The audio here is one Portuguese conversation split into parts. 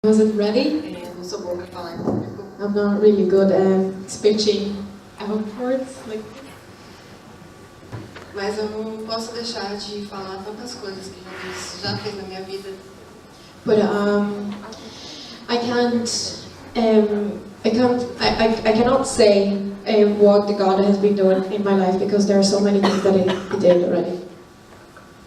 Wasn't ready. Não sou boa para falar em público. I'm not really good at speaking outwards. Mas eu não posso deixar de falar tantas coisas que Jesus já fez na minha vida. But I cannot say what the God has been doing in my life because there are so many things that He did already.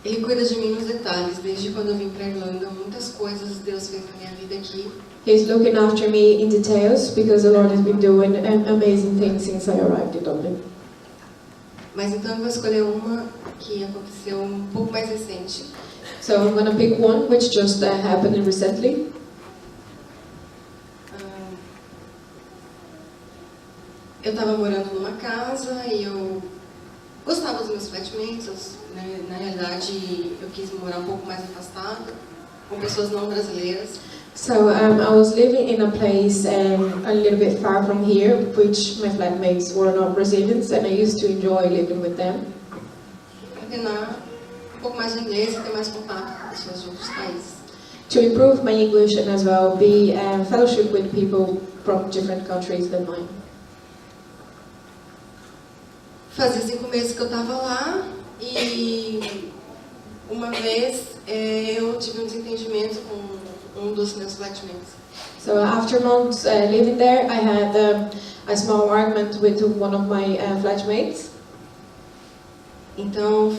Ele cuida de mim nos detalhes, desde quando eu vim para a Irlanda, muitas coisas Deus fez na minha vida aqui. He's looking after me in details because the Lord has been doing amazing things since I arrived in Dublin. Mas então eu vou escolher uma que aconteceu um pouco mais recente. So I'm going to pick one which just happened recently. Eu estava morando numa casa e eu gostava dos meus flatmates. Na realidade, eu quis morar um pouco mais afastado, com pessoas não brasileiras. So I was living in a place a little bit far from here, which my flatmates were not Brazilians, and I used to enjoy living with them. Para treinar um pouco mais de inglês e ter mais contato com pessoas de outros países. To improve my English and as well be fellowship with people from different countries than mine. Fazia 5 meses que eu estava lá e uma vez eu tive um desentendimento com um dos meus flatmates. So after months living there, I had a small argument with one of my flatmates. Então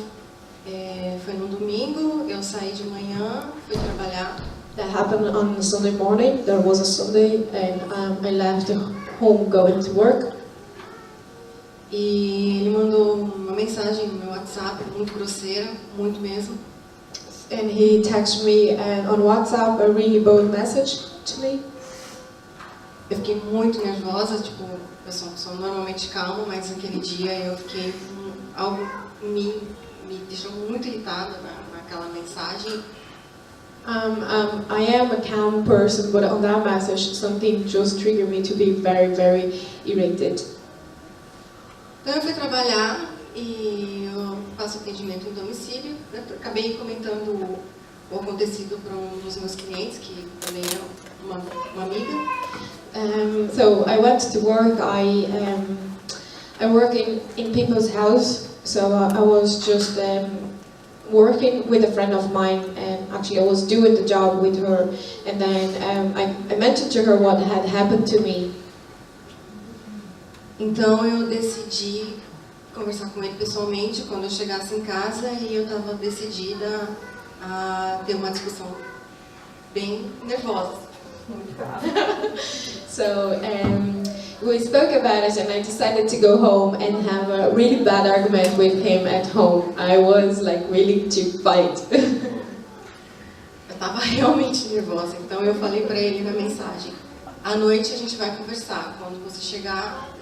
foi num domingo, eu saí de manhã, fui trabalhar. That happened on Sunday morning. There was a Sunday, and I left home going to work. E ele mandou uma mensagem no meu WhatsApp, muito grosseira, muito mesmo. And he texted me on WhatsApp a really bold message to me. Eu fiquei muito nervosa, tipo, eu sou uma pessoa normalmente calma, mas naquele dia eu fiquei algo me deixou muito irritada naquela mensagem. I am a calm person, but on that message, something just triggered me to be very, very irritated. Então eu fui trabalhar e eu faço atendimento em domicílio. Eu acabei comentando o acontecido para um dos meus clientes, que também é uma amiga. So I went to work. I work in people's house. So I was just working with a friend of mine, and actually I was doing the job with her. And then I mentioned to her what had happened to me. Então eu decidi conversar com ele pessoalmente quando eu chegasse em casa e eu estava decidida a ter uma discussão bem nervosa. So we spoke about it, and I decided to go home and have a really bad argument with him at home. I was like willing to fight. Eu estava realmente nervosa, então eu falei para ele na mensagem: à noite a gente vai conversar.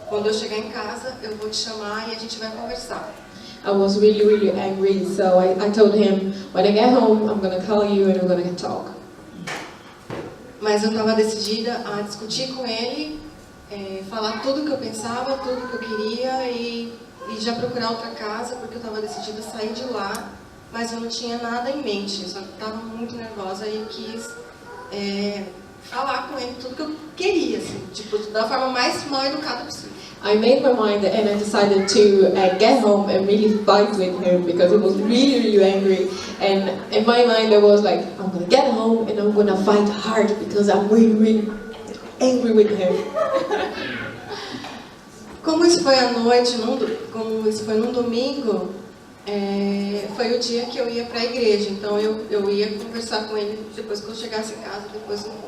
Quando eu chegar em casa, eu vou te chamar e a gente vai conversar. I was really, really angry, so I told him, when I get home, I'm going to call you and we're going to talk. Mas eu estava decidida a discutir com ele, falar tudo o que eu pensava, tudo o que eu queria e já procurar outra casa, porque eu estava decidida a sair de lá, mas eu não tinha nada em mente, eu só estava muito nervosa e quis falar com ele tudo que eu queria, assim, tipo, da forma mais mal educada possível. I made my mind and I decided to get home and really fight with him because I was really, really angry. And in my mind I was like, I'm gonna get home and I'm gonna fight hard because I'm really, really angry with him. Como isso foi à noite, como isso foi num domingo, foi o dia que eu ia para a igreja. Então eu ia conversar com ele depois que eu chegasse em casa, depois do culto.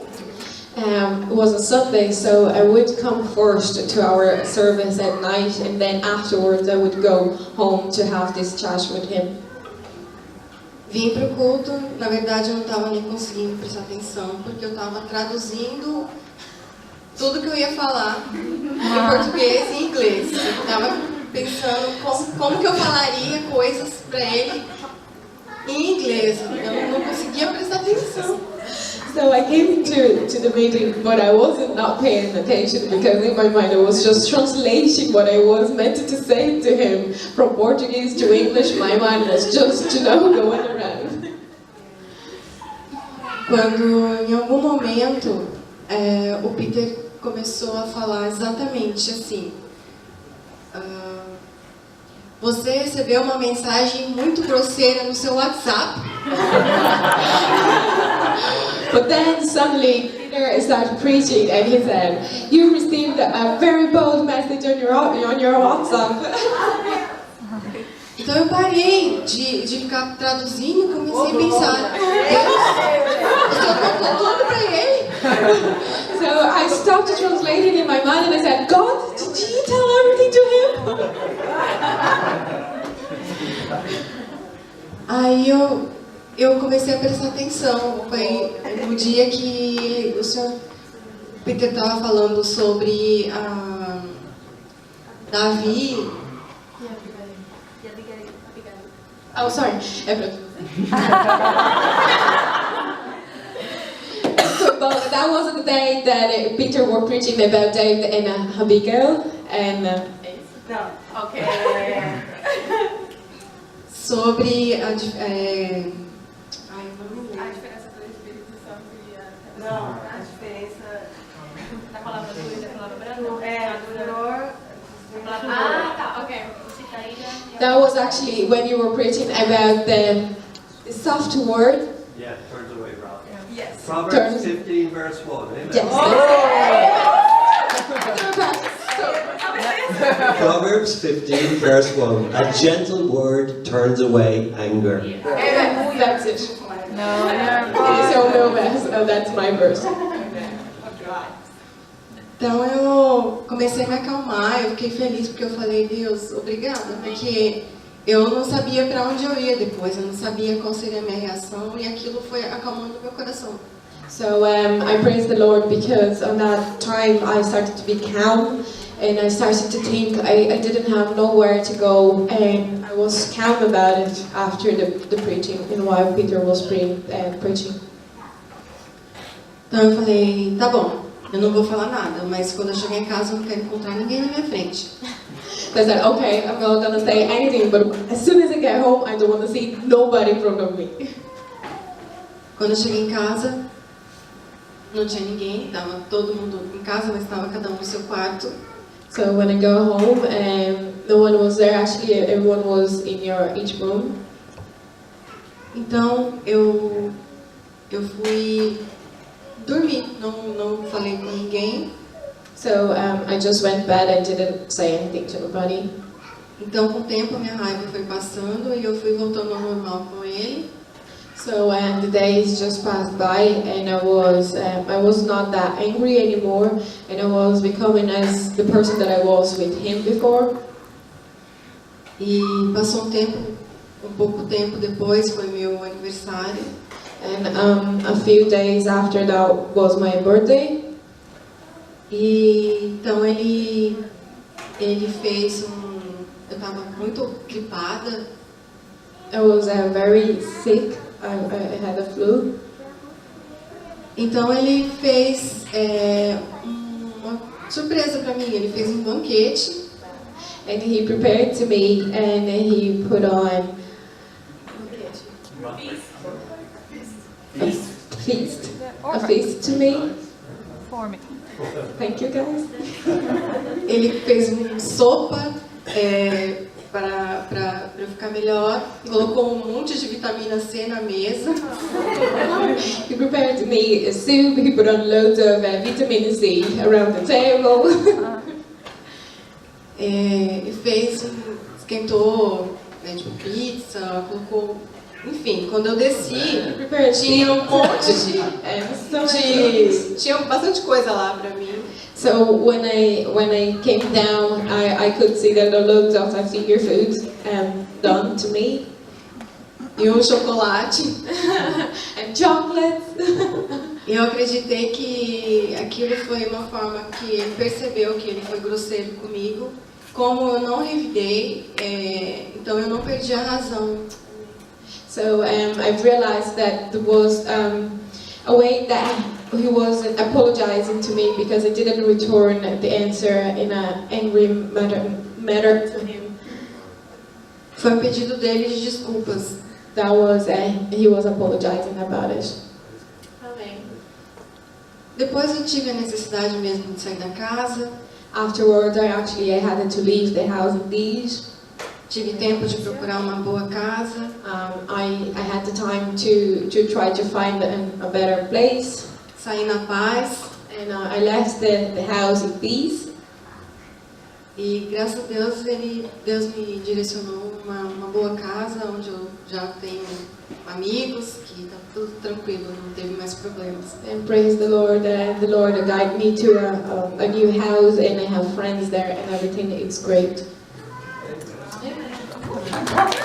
It was a Sunday, so I would come first to our service at night, and then afterwards I would go home to have this chat with him. Vim para o culto, na verdade eu não estava nem conseguindo prestar atenção, porque eu estava traduzindo tudo que eu ia falar em português e inglês. Eu estava pensando como que eu falaria coisas para ele em inglês. Eu não conseguia prestar atenção. So I came to the meeting, but I wasn't not paying attention because in my mind I was just translating what I was meant to say to him from Portuguese to English. My mind was just, going around. quando em algum momento o Peter começou a falar exatamente assim: você recebeu uma mensagem muito grosseira no seu WhatsApp. But then suddenly Peter started preaching and he said, "You received a very bold message on your WhatsApp." Então eu parei de ficar traduzindo e comecei a pensar: Deus, eu contou tudo para ele. So I stopped translating in my mind and I said, "God, did you tell everything to him?" Aí eu comecei a prestar atenção. Foi no dia que o senhor Peter estava falando sobre Davi. Oh, sorry. But that was the day that Peter was preaching about David and Abigail, and No, okay. Sobre A diferença do Espírito Santo e a... Não, a diferença da palavra dura e da palavra branda? Ah, tá, ok. that was actually when you were preaching about the soft word. Yeah, turns away wrath. Yes. Proverbs 15 verse 1, amen? Yes. Proverbs 15 verse 1. A gentle word turns away anger. That's it. No, that's my verse. Então eu comecei a me acalmar, eu fiquei feliz porque eu falei: Deus, obrigada, porque eu não sabia para onde eu ia depois, eu não sabia qual seria a minha reação e aquilo foi acalmando meu coração. So I praise the Lord because on that time I started to be calm and I started to think I didn't have nowhere to go, and I was calm about it after the preaching and while Peter was preaching. Então eu falei: tá bom, eu não vou falar nada, mas quando eu chegar em casa eu não quero encontrar ninguém na minha frente. So I said, okay, I'm not gonna say anything, but as soon as I get home, I don't want to see nobody in front of me. Quando eu cheguei em casa, não tinha ninguém, estava todo mundo em casa, mas estava cada um no seu quarto. So when I go home, no one was there. Actually, everyone was in each room. Então eu fui dormir, não falei com ninguém. So I just went to bed and didn't say anything to nobody. Então com o tempo a minha raiva foi passando e eu fui voltando ao normal com ele. So the days just passed by and I was not that angry anymore, and I was becoming as the person that I was with him before. E passou um pouco tempo depois foi meu aniversário. And a few days after that was my birthday. E então ele fez eu estava muito gripada. I was very sick. I had a flu. Então ele fez uma surpresa para mim. Ele fez um banquete. And he prepared to me and he put on a feast to me. For me. Thank you guys. Ele fez uma sopa para eu ficar melhor. Colocou um monte de vitamina C na mesa. He prepared me a soup. He put on loads of vitamin C around the table. E esquentou tipo pizza, colocou. Enfim, quando eu desci, tinha um monte tinha bastante coisa lá pra mim. So when I came down, I could see that there were loads of finger food done to me. E um chocolate. And chocolates. E eu acreditei que aquilo foi uma forma que ele percebeu que ele foi grosseiro comigo. Como eu não revidei, então eu não perdi a razão. So I've realized that there was a way that he wasn't apologizing to me because I didn't return the answer in an angry manner to him. Foi um pedido dele de desculpas. That was he was apologizing about it. Depois eu tive a necessidade mesmo de sair da casa. Afterwards, I had to leave the house indeed. Tive tempo de procurar uma boa casa. I had the time to try to find a better place. Saí na paz. And I left the house in peace. E graças a Deus, Deus me direcionou uma boa casa, onde eu já tenho amigos, que está tudo tranquilo, não teve mais problemas. And praise the Lord guided me to a new house, and I have friends there, and everything is great. Amen.